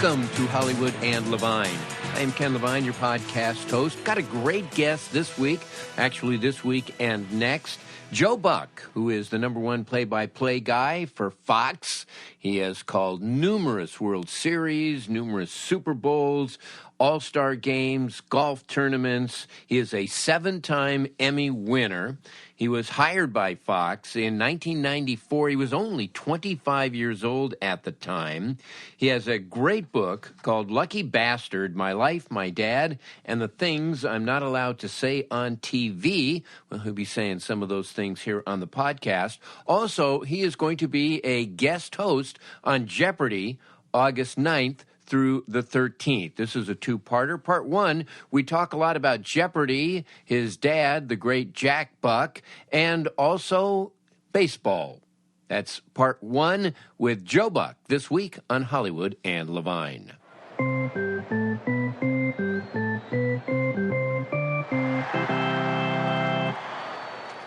Welcome to Hollywood and Levine. I am Ken Levine, your podcast host. Got a great guest this week, actually this week and next. Joe Buck, who is the number one play-by-play guy for Fox. He has called numerous World Series, numerous Super Bowls, All-Star games, golf tournaments. He is a 7-time Emmy winner. He was hired by Fox in 1994. He was only 25 years old at the time. He has a great book called Lucky Bastard, My Life, My Dad, and the Things I'm Not Allowed to Say on TV. Well, he'll be saying some of those things here on the podcast. Also, he is going to be a guest host on Jeopardy August 9th through the 13th. This is a two-parter. Part one, we talk a lot about Jeopardy, his dad, the great Jack Buck, and also baseball. That's part one with Joe Buck this week on Hollywood and Levine.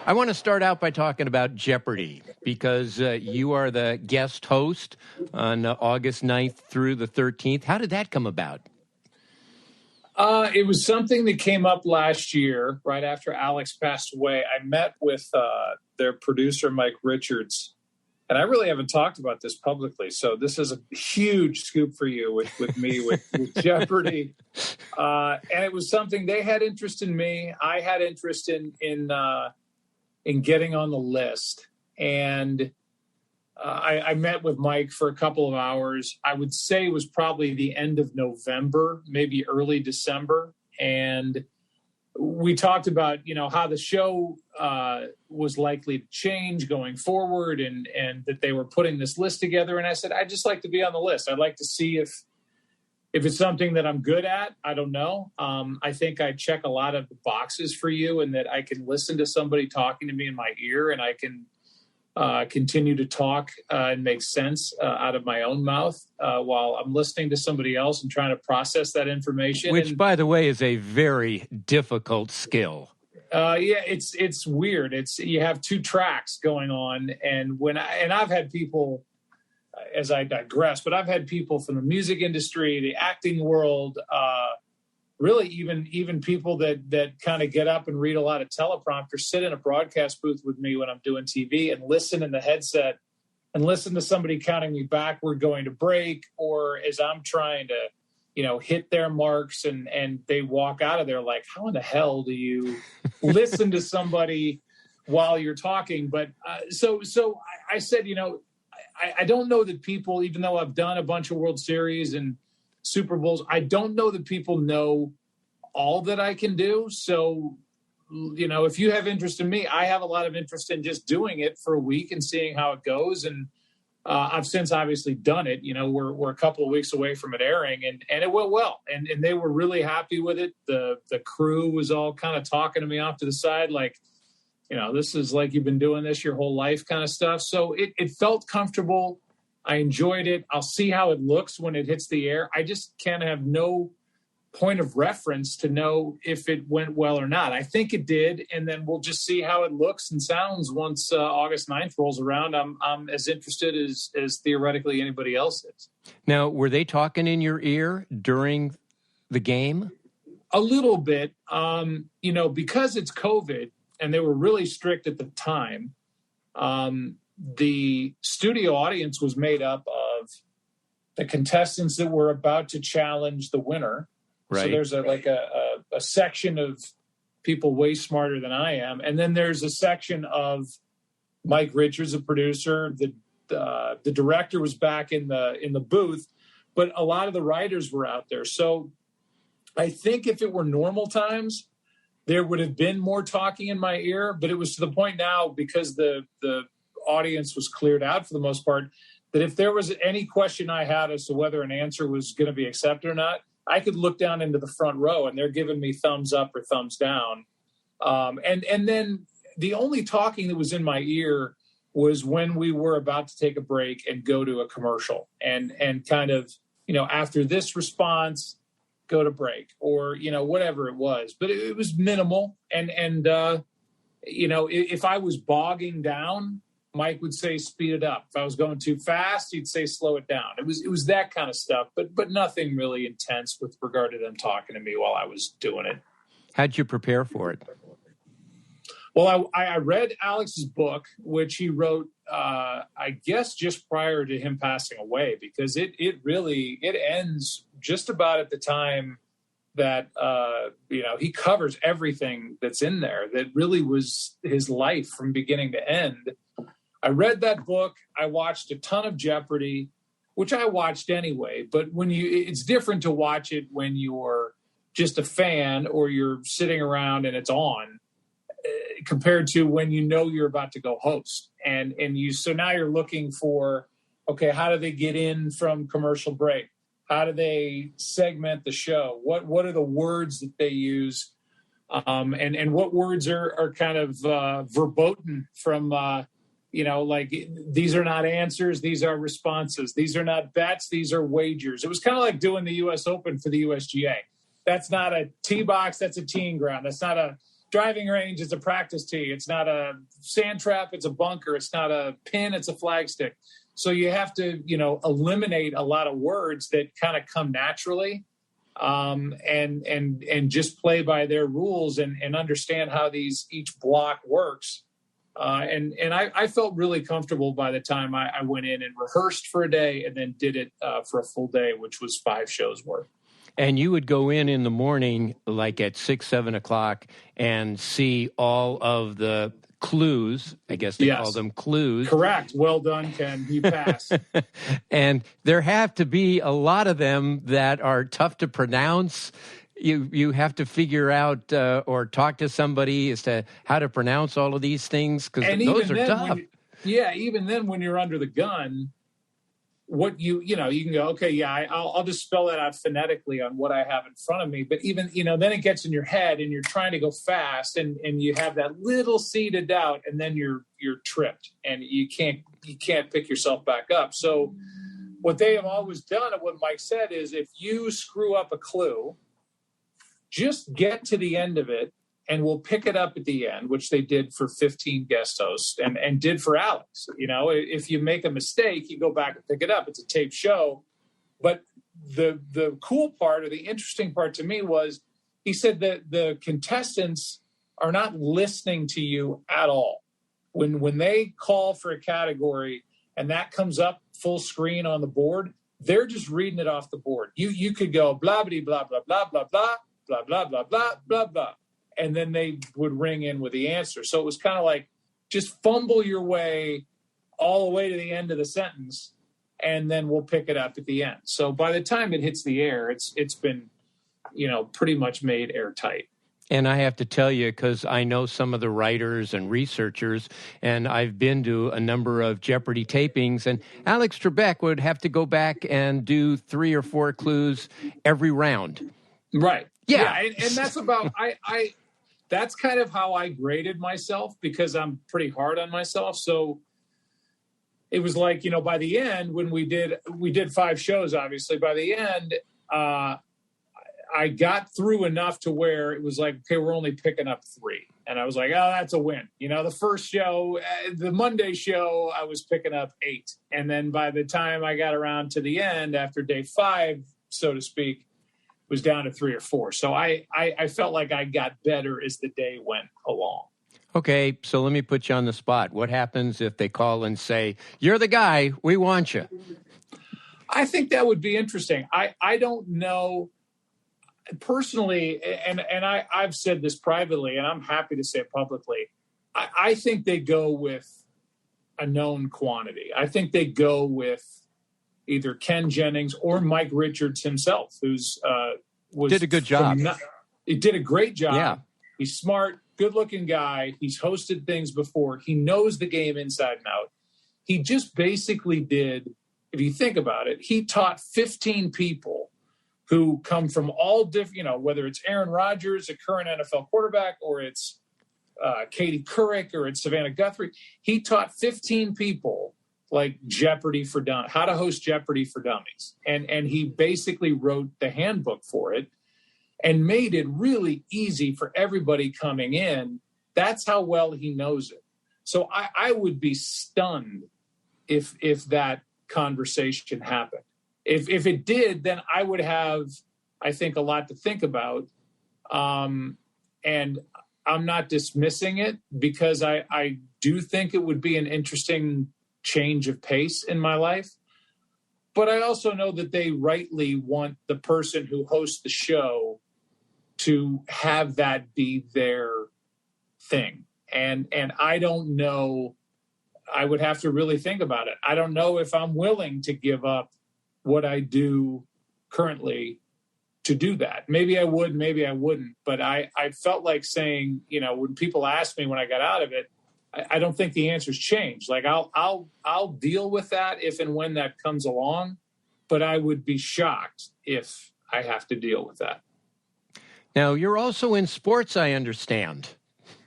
I want to start out by talking about Jeopardy because you are the guest host on August 9th through the 13th. How did that come about? It was something that came up last year, right after Alex passed away. I met with their producer, Mike Richards, and I really haven't talked about this publicly, so this is a huge scoop for you with me, with Jeopardy. And it was something they had interest in me. I had interest in getting on the list. And I met with Mike for a couple of hours. I would say it was probably the end of November, maybe early December. And we talked about, how the show was likely to change going forward and that they were putting this list together. And I said, I'd just like to be on the list. I'd like to see if it's something that I'm good at. I don't know. I think I check a lot of the boxes for you and that I can listen to somebody talking to me in my ear and I can continue to talk and make sense out of my own mouth while I'm listening to somebody else and trying to process that information. Which, by the way, is a very difficult skill. Yeah, it's weird. You have two tracks going on. And I've had people, as I digress, but I've had people from the music industry, the acting world, really even people that kind of get up and read a lot of teleprompters, sit in a broadcast booth with me when I'm doing TV and listen in the headset and listen to somebody counting me backward going to break, or as I'm trying to, hit their marks and they walk out of there like, how in the hell do you listen to somebody while you're talking? But so I said, I don't know that people, even though I've done a bunch of World Series and Super Bowls, I don't know that people know all that I can do. So, if you have interest in me, I have a lot of interest in just doing it for a week and seeing how it goes. And I've since obviously done it. We're a couple of weeks away from it airing and it went well. And they were really happy with it. The crew was all kind of talking to me off to the side like, this is like you've been doing this your whole life kind of stuff. So it felt comfortable. I enjoyed it. I'll see how it looks when it hits the air. I just can't have no point of reference to know if it went well or not. I think it did, and then we'll just see how it looks and sounds once August 9th rolls around. I'm as interested as theoretically anybody else is. Now, were they talking in your ear during the game? A little bit. Because it's COVID, and they were really strict at the time, the studio audience was made up of the contestants that were about to challenge the winner. Right. So there's a section of people way smarter than I am. And then there's a section of Mike Richards, a producer. The director was back in the booth, but a lot of the writers were out there. So I think if it were normal times, there would have been more talking in my ear, but it was to the point now because the audience was cleared out for the most part, that if there was any question I had as to whether an answer was going to be accepted or not, I could look down into the front row and they're giving me thumbs up or thumbs down. And then the only talking that was in my ear was when we were about to take a break and go to a commercial and kind of, after this response, go to break or, whatever it was, but it was minimal. And if I was bogging down Mike would say speed it up. If I was going too fast, he'd say slow it down. It was that kind of stuff, but nothing really intense with regard to them talking to me while I was doing it. How'd you prepare for it? Well, I read Alex's book, which he wrote, I guess, just prior to him passing away, because it ends just about at the time that, he covers everything that's in there. That really was his life from beginning to end. I read that book. I watched a ton of Jeopardy, which I watched anyway. But it's different to watch it when you're just a fan or you're sitting around and it's on, compared to when you're about to go host. So now you're looking for, okay, how do they get in from commercial break? How do they segment the show? What are the words that they use? And what words are kind of verboten from, like these are not answers, these are responses. These are not bets, these are wagers. It was kind of like doing the U.S. Open for the USGA. That's not a tee box, that's a teeing ground. That's not a driving range, it's a practice tee. It's not a sand trap, it's a bunker. It's not a pin, it's a flagstick. So you have to, eliminate a lot of words that kind of come naturally, and just play by their rules and understand how each block works. And I felt really comfortable by the time I went in and rehearsed for a day and then did it for a full day, which was 5 shows worth. And you would go in the morning, like at 6, 7 o'clock, and see all of the clues. I guess they call them clues. Correct. Well done, Ken. You passed. And there have to be a lot of them that are tough to pronounce. You have to figure out or talk to somebody as to how to pronounce all of these things, because those are tough. Even then, when you're under the gun, what you can go, okay, I'll just spell that out phonetically on what I have in front of me. But even, then it gets in your head and you're trying to go fast and you have that little seed of doubt, and then you're tripped and you can't pick yourself back up. So what they have always done, and what Mike said, is if you screw up a clue, just get to the end of it and we'll pick it up at the end, which they did for 15 guest hosts and did for Alex. If you make a mistake, you go back and pick it up. It's a taped show. But the cool part, or the interesting part to me, was he said that the contestants are not listening to you at all. When they call for a category and that comes up full screen on the board, they're just reading it off the board. You could go blah, blah, blah, blah, blah, blah, blah, blah, blah, blah, blah, blah, blah. And then they would ring in with the answer. So it was kind of like, just fumble your way all the way to the end of the sentence, and then we'll pick it up at the end. So by the time it hits the air, it's been, pretty much made airtight. And I have to tell you, because I know some of the writers and researchers, and I've been to a number of Jeopardy tapings, and Alex Trebek would have to go back and do 3 or 4 clues every round. Right. Yeah. And that's about, that's kind of how I graded myself, because I'm pretty hard on myself. So it was like, by the end, when we did 5 shows, obviously, by the end, I got through enough to where it was like, okay, we're only picking up 3. And I was like, oh, that's a win. The first show, the Monday show, I was picking up 8. And then by the time I got around to the end, after day 5, so to speak, was down to 3 or 4. So I felt like I got better as the day went along. Okay, so let me put you on the spot. What happens if they call and say, you're the guy, we want you? I think that would be interesting. I don't know personally, and I've said this privately, and I'm happy to say it publicly. I think they go with a known quantity. I think they go with either Ken Jennings or Mike Richards himself, who's did a good job. He did a great job. Yeah. He's smart, good-looking guy. He's hosted things before. He knows the game inside and out. He just basically did, if you think about it, he taught 15 people who come from all different, whether it's Aaron Rodgers, a current NFL quarterback, or it's Katie Couric, or it's Savannah Guthrie. He taught 15 people like Jeopardy for Dummies, how to host Jeopardy for Dummies. And he basically wrote the handbook for it and made it really easy for everybody coming in. That's how well he knows it. So I would be stunned if that conversation happened. If it did, then I would have, I think, a lot to think about. And I'm not dismissing it, because I do think it would be an interesting change of pace in my life. But I also know that they rightly want the person who hosts the show to have that be their thing. And I don't know, I would have to really think about it. I don't know if I'm willing to give up what I do currently to do that. Maybe I would, maybe I wouldn't. But I felt like saying, when people asked me when I got out of it, I don't think the answer's changed. Like I'll deal with that if and when that comes along, but I would be shocked if I have to deal with that. Now, you're also in sports, I understand.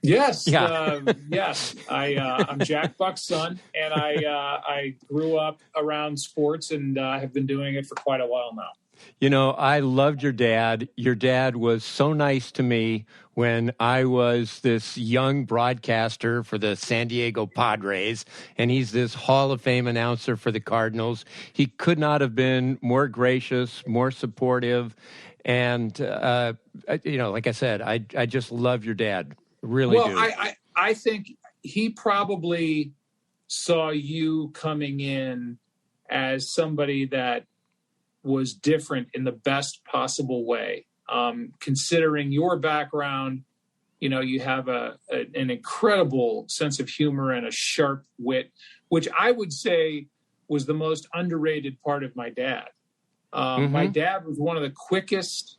Yes. Yeah. Yes. I'm Jack Buck's son, and I grew up around sports, and have been doing it for quite a while now. I loved your dad. Your dad was so nice to me when I was this young broadcaster for the San Diego Padres, and he's this Hall of Fame announcer for the Cardinals. He could not have been more gracious, more supportive. And, like I said, I just love your dad. Really do. I think he probably saw you coming in as somebody that was different in the best possible way. Considering your background, you have an incredible sense of humor and a sharp wit, which I would say was the most underrated part of my dad. My dad was one of the quickest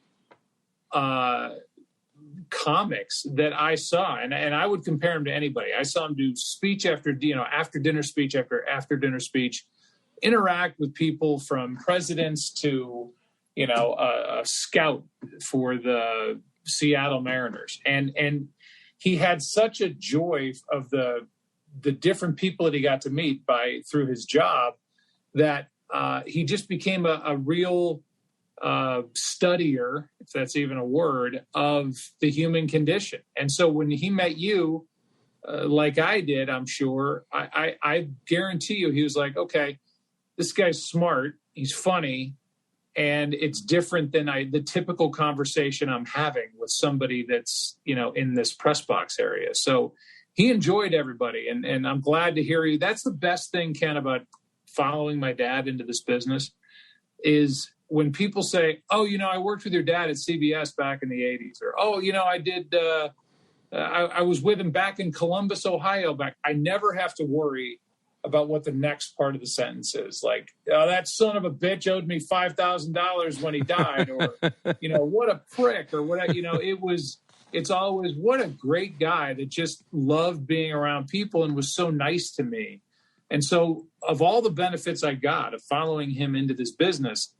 comics that I saw, and I would compare him to anybody. I saw him do speech after dinner speech after dinner speech, interact with people from presidents to a scout for the Seattle Mariners, and he had such a joy of the different people that he got to meet through his job that he just became a real studier, if that's even a word, of the human condition. And so when he met you, like I did, I'm sure, I guarantee you, he was like, okay, this guy's smart, he's funny, and it's different than the typical conversation I'm having with somebody that's, in this press box area. So he enjoyed everybody, and I'm glad to hear you. That's the best thing, Ken, about following my dad into this business is when people say, oh, I worked with your dad at CBS back in the 80s, or, oh, I did, I was with him back in Columbus, Ohio. I never have to worry about what the next part of the sentence is. Like, oh, that son of a bitch owed me $5,000 when he died, or, what a prick, or what, it's always, what a great guy that just loved being around people and was so nice to me. And so of all the benefits I got of following him into this business,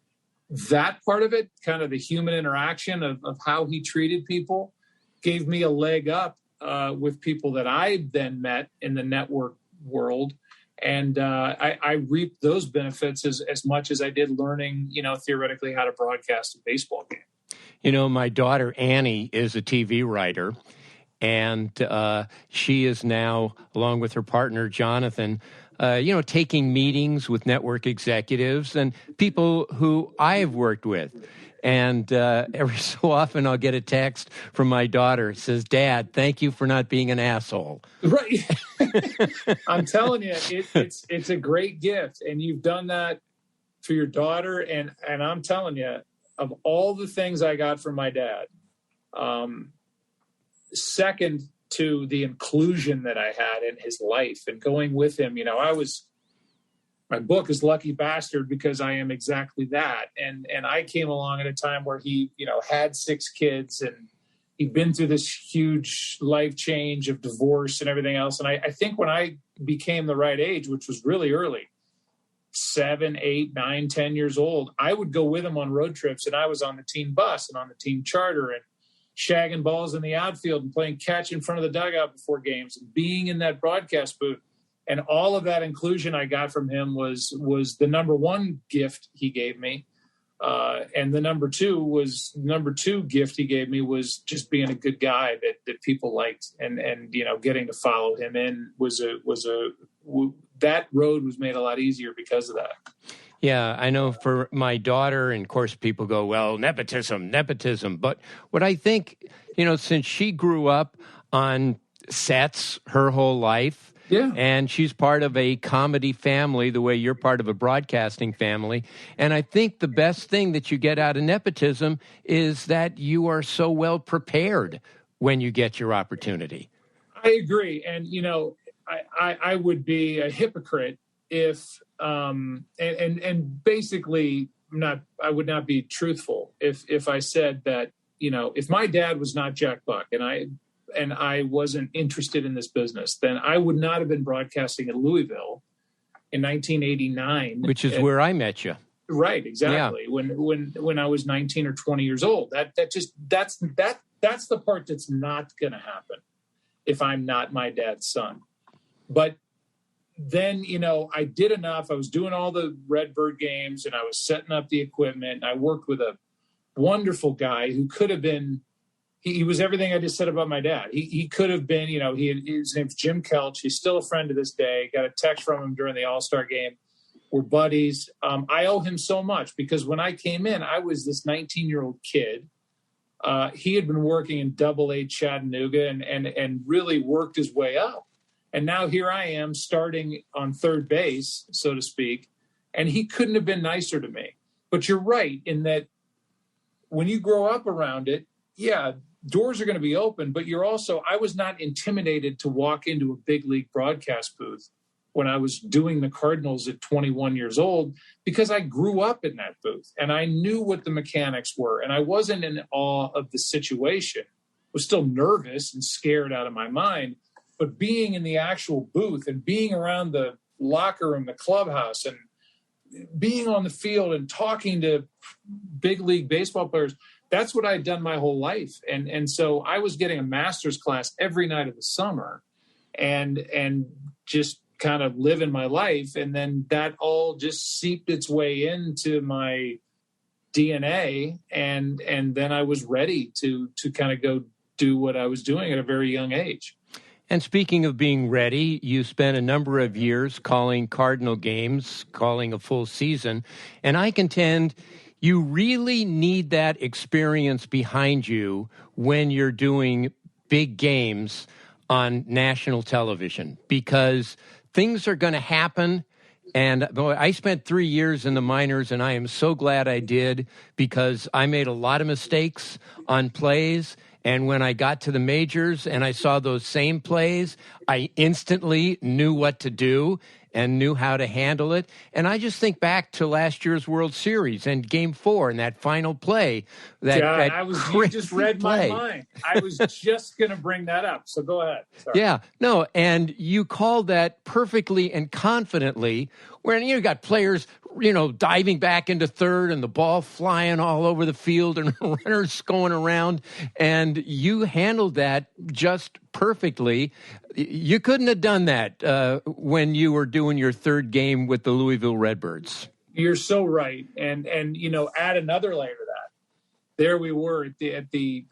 that part of it, kind of the human interaction of how he treated people, gave me a leg up with people that I then met in the network world. And I reaped those benefits as much as I did learning, theoretically how to broadcast a baseball game. My daughter Annie is a TV writer, and she is now, along with her partner Jonathan, taking meetings with network executives and people who I've worked with. And every so often I'll get a text from my daughter. It says, Dad, thank you for not being an asshole. Right. I'm telling you, it's a great gift. And you've done that for your daughter. And I'm telling you, of all the things I got from my dad, second to the inclusion that I had in his life and going with him, my book is Lucky Bastard because I am exactly that. And I came along at a time where he, had 6 kids and he'd been through this huge life change of divorce and everything else. And I think when I became the right age, which was really early, 7, 8, 9, 10 years old, I would go with him on road trips, and I was on the team bus and on the team charter and shagging balls in the outfield and playing catch in front of the dugout before games and being in that broadcast booth. And all of that inclusion I got from him was the number one gift he gave me. And the number two gift he gave me was just being a good guy that people liked, and getting to follow him in that road was made a lot easier because of that. Yeah, I know for my daughter, and of course people go, well, nepotism. But what I think, since she grew up on sets her whole life, yeah, and she's part of a comedy family the way you're part of a broadcasting family. And I think the best thing that you get out of nepotism is that you are so well prepared when you get your opportunity. I agree. And, I would be a hypocrite if, and basically I would not be truthful if I said that, if my dad was not Jack Buck and I wasn't interested in this business, then I would not have been broadcasting at Louisville in 1989. Which is where I met you. Right, exactly. Yeah. When I was 19 or 20 years old. That's the part that's not going to happen if I'm not my dad's son. But then, I did enough. I was doing all the Redbird games, and I was setting up the equipment. And I worked with a wonderful guy who could have been, he was everything I just said about my dad. He could have been, his name's Jim Kelch. He's still a friend to this day. Got a text from him during the All-Star game. We're buddies. I owe him so much because when I came in, I was this 19-year-old kid. He had been working in Double-A Chattanooga and really worked his way up. And now here I am starting on third base, so to speak, and he couldn't have been nicer to me. But you're right in that when you grow up around it, yeah, doors are going to be open, but I was not intimidated to walk into a big league broadcast booth when I was doing the Cardinals at 21 years old, because I grew up in that booth and I knew what the mechanics were, and I wasn't in awe of the situation. I was still nervous and scared out of my mind. But being in the actual booth and being around the locker room, the clubhouse, and being on the field and talking to big league baseball players, that's what I'd done my whole life. And so I was getting a master's class every night of the summer and just kind of living my life. And then that all just seeped its way into my DNA. And then I was ready to kind of go do what I was doing at a very young age. And speaking of being ready, you spent a number of years calling Cardinal games, calling a full season. And I contend you really need that experience behind you when you're doing big games on national television, because things are going to happen. And boy, I spent 3 years in the minors, and I am so glad I did, because I made a lot of mistakes on plays. And when I got to the majors and I saw those same plays, I instantly knew what to do and knew how to handle it. And I just think back to last year's World Series and Game 4 and that final play. You just read my mind. I was just going to bring that up. So go ahead. Sorry. Yeah, no, and you called that perfectly and confidently, when you got players, diving back into third and the ball flying all over the field and runners going around, and you handled that just perfectly. You couldn't have done that when you were doing your third game with the Louisville Redbirds. You're so right. And add another layer to that. There we were at the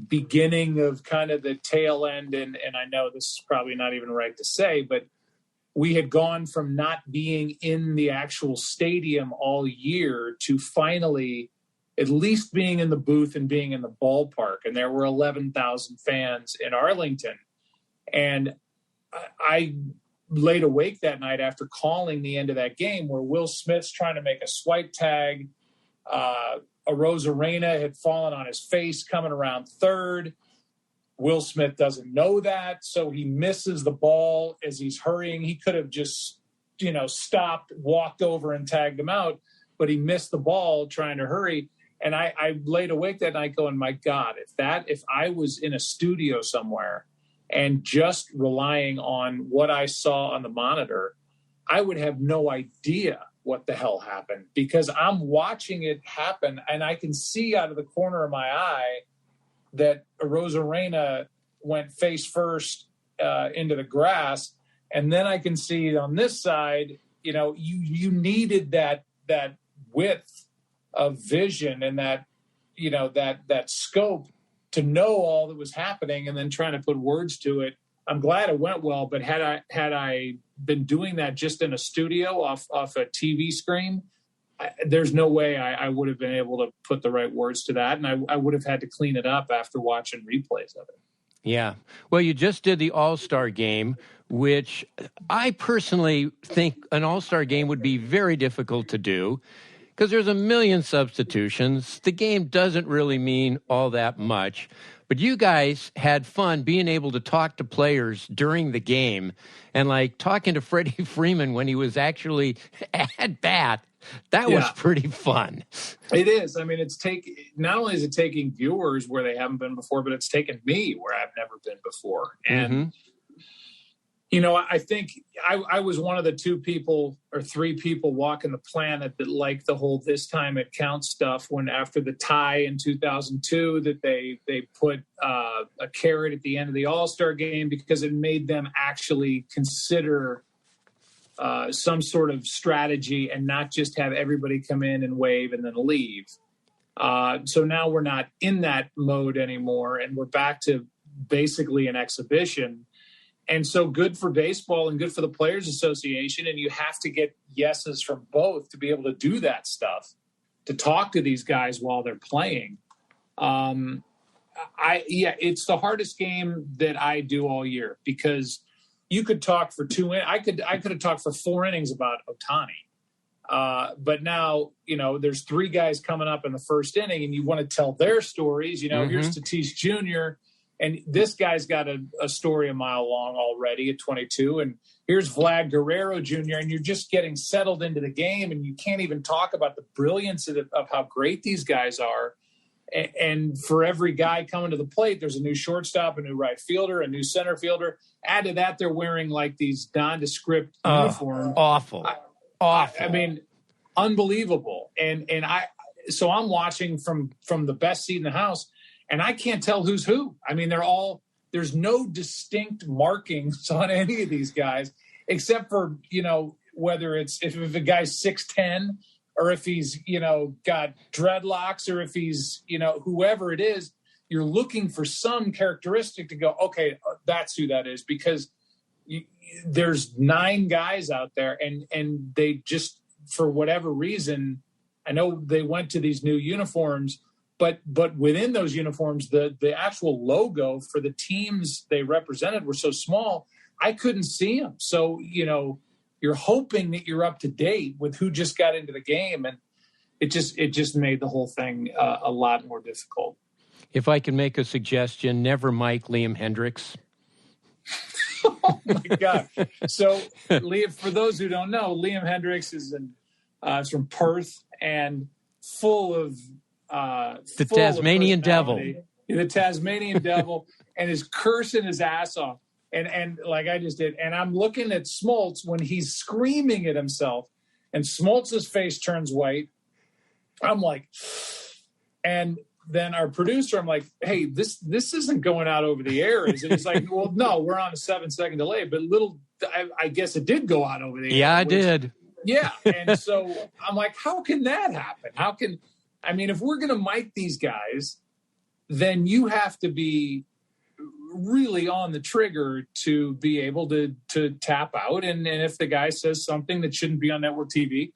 beginning of kind of the tail end. And I know this is probably not even right to say, but we had gone from not being in the actual stadium all year to finally at least being in the booth and being in the ballpark. And there were 11,000 fans in Arlington. And I laid awake that night after calling the end of that game where Will Smith's trying to make a swipe tag. Arozarena had fallen on his face coming around third. Will Smith doesn't know that, so he misses the ball as he's hurrying. He could have just, stopped, walked over and tagged him out, but he missed the ball trying to hurry. And I laid awake that night going, my God, if I was in a studio somewhere and just relying on what I saw on the monitor, I would have no idea what the hell happened, because I'm watching it happen and I can see out of the corner of my eye that Arozarena went face first into the grass. And then I can see on this side, you needed that width of vision and that, that scope to know all that was happening and then trying to put words to it. I'm glad it went well, but had I been doing that just in a studio off a TV screen, there's no way I would have been able to put the right words to that. And I would have had to clean it up after watching replays of it. Yeah. Well, you just did the All-Star game, which I personally think an All-Star game would be very difficult to do because there's a million substitutions. The game doesn't really mean all that much. But you guys had fun being able to talk to players during the game and like talking to Freddie Freeman when he was actually at bat. That was pretty fun. It is. I mean, not only is it taking viewers where they haven't been before, but it's taken me where I've never been before. And, I think I was one of the 2 people or 3 people walking the planet that liked the whole this time it counts stuff when after the tie in 2002 that they put a carrot at the end of the All-Star game because it made them actually consider some sort of strategy and not just have everybody come in and wave and then leave. So now we're not in that mode anymore, and we're back to basically an exhibition. And so good for baseball and good for the Players Association, and you have to get yeses from both to be able to do that stuff, to talk to these guys while they're playing. It's the hardest game that I do all year because you could talk for 2 innings. I could have talked for 4 innings about Ohtani. But now, there's 3 guys coming up in the first inning and you want to tell their stories. Here's Tatis Jr. and this guy's got a story a mile long already at 22. And here's Vlad Guerrero Jr. And you're just getting settled into the game and you can't even talk about the brilliance of how great these guys are. And for every guy coming to the plate, there's a new shortstop, a new right fielder, a new center fielder. Add to that, they're wearing like these nondescript uniforms. Awful. I mean, unbelievable. So I'm watching from the best seat in the house, and I can't tell who's who. I mean, there's no distinct markings on any of these guys, except for, whether if a guy's 6'10", or if he's, got dreadlocks, or if he's, whoever it is, you're looking for some characteristic to go, okay, that's who that is, because there's 9 guys out there and they just, for whatever reason, I know they went to these new uniforms, but within those uniforms, the actual logo for the teams they represented were so small, I couldn't see them. So, you're hoping that you're up to date with who just got into the game, and it just made the whole thing a lot more difficult. If I can make a suggestion, never mic Liam Hendricks. Oh my God! So, for those who don't know, Liam Hendricks is from Perth and full of the Tasmanian Devil. The Tasmanian Devil, and is cursing his ass off. And like I just did. And I'm looking at Smoltz when he's screaming at himself, and Smoltz's face turns white. I'm like, and then our producer, I'm like, hey, this isn't going out over the air, is it? He's like, well, no, we're on a 7-second delay, but I guess it did go out over the air. Yeah, I did. Yeah. And so I'm like, how can that happen? If we're going to mic these guys, then you have to be really on the trigger to be able to tap out. And if the guy says something that shouldn't be on network TV,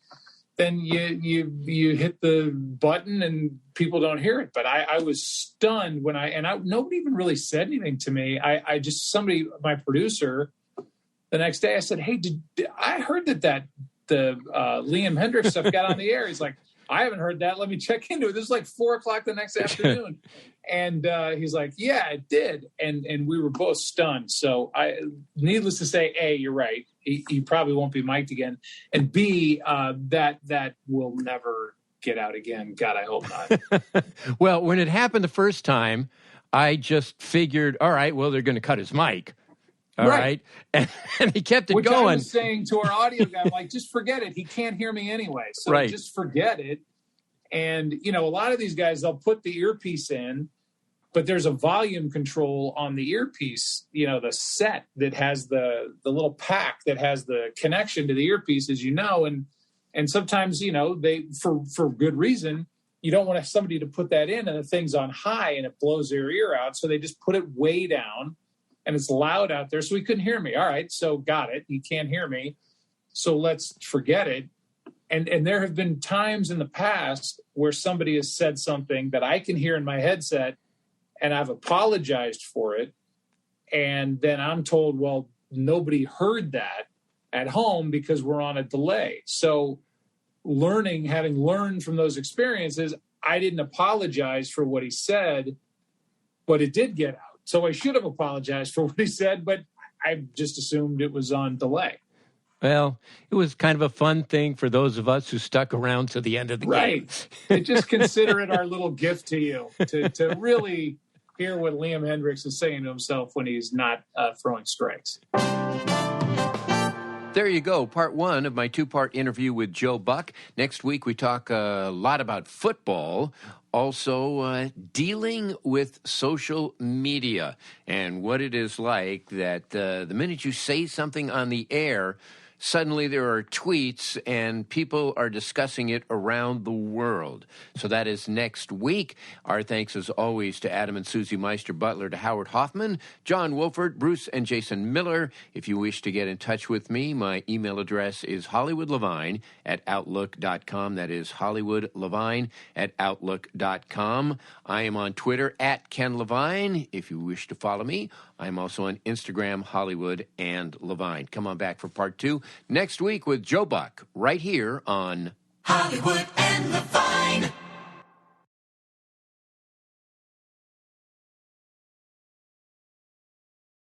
then you hit the button and people don't hear it. But I was stunned when nobody even really said anything to me. My producer, the next day I said, hey, I heard that the Liam Hendricks stuff got on the air. He's like, I haven't heard that. Let me check into it. This is like 4:00 the next afternoon. And he's like, yeah, it did. And we were both stunned. So needless to say, A, you're right. He probably won't be mic'd again. And B, that will never get out again. God, I hope not. Well, when it happened the first time, I just figured, all right, well, they're going to cut his mic. All right. And he kept it Which going. I was saying to our audio guy, I'm like, just forget it. He can't hear me anyway. So just forget it. And, a lot of these guys, they'll put the earpiece in, but there's a volume control on the earpiece, the set that has the little pack that has the connection to the earpiece, as you know. And And sometimes, they, for good reason, you don't want somebody to put that in and the thing's on high and it blows their ear out. So they just put it way down and it's loud out there. So he couldn't hear me. All right. So got it. You can't hear me. So let's forget it. And there have been times in the past where somebody has said something that I can hear in my headset and I've apologized for it. And then I'm told, well, nobody heard that at home because we're on a delay. So having learned from those experiences, I didn't apologize for what he said, but it did get out. So I should have apologized for what he said, but I just assumed it was on delay. Well, it was kind of a fun thing for those of us who stuck around to the end of the game. Right. Just consider it our little gift to you to really hear what Liam Hendriks is saying to himself when he's not throwing strikes. There you go, part one of my two-part interview with Joe Buck. Next week, we talk a lot about football, also dealing with social media and what it is like that the minute you say something on the air, suddenly there are tweets and people are discussing it around the world. So that is next week. Our thanks as always to Adam and Susie Meister Butler, to Howard Hoffman, John Wolford, Bruce and Jason Miller. If you wish to get in touch with me, my email address is hollywoodlevine@outlook.com. That is hollywoodlevine@outlook.com. I am on Twitter @KenLevine. If you wish to follow me, I'm also on Instagram, Hollywood and Levine. Come on back for part two next week with Joe Buck, right here on Hollywood and Levine.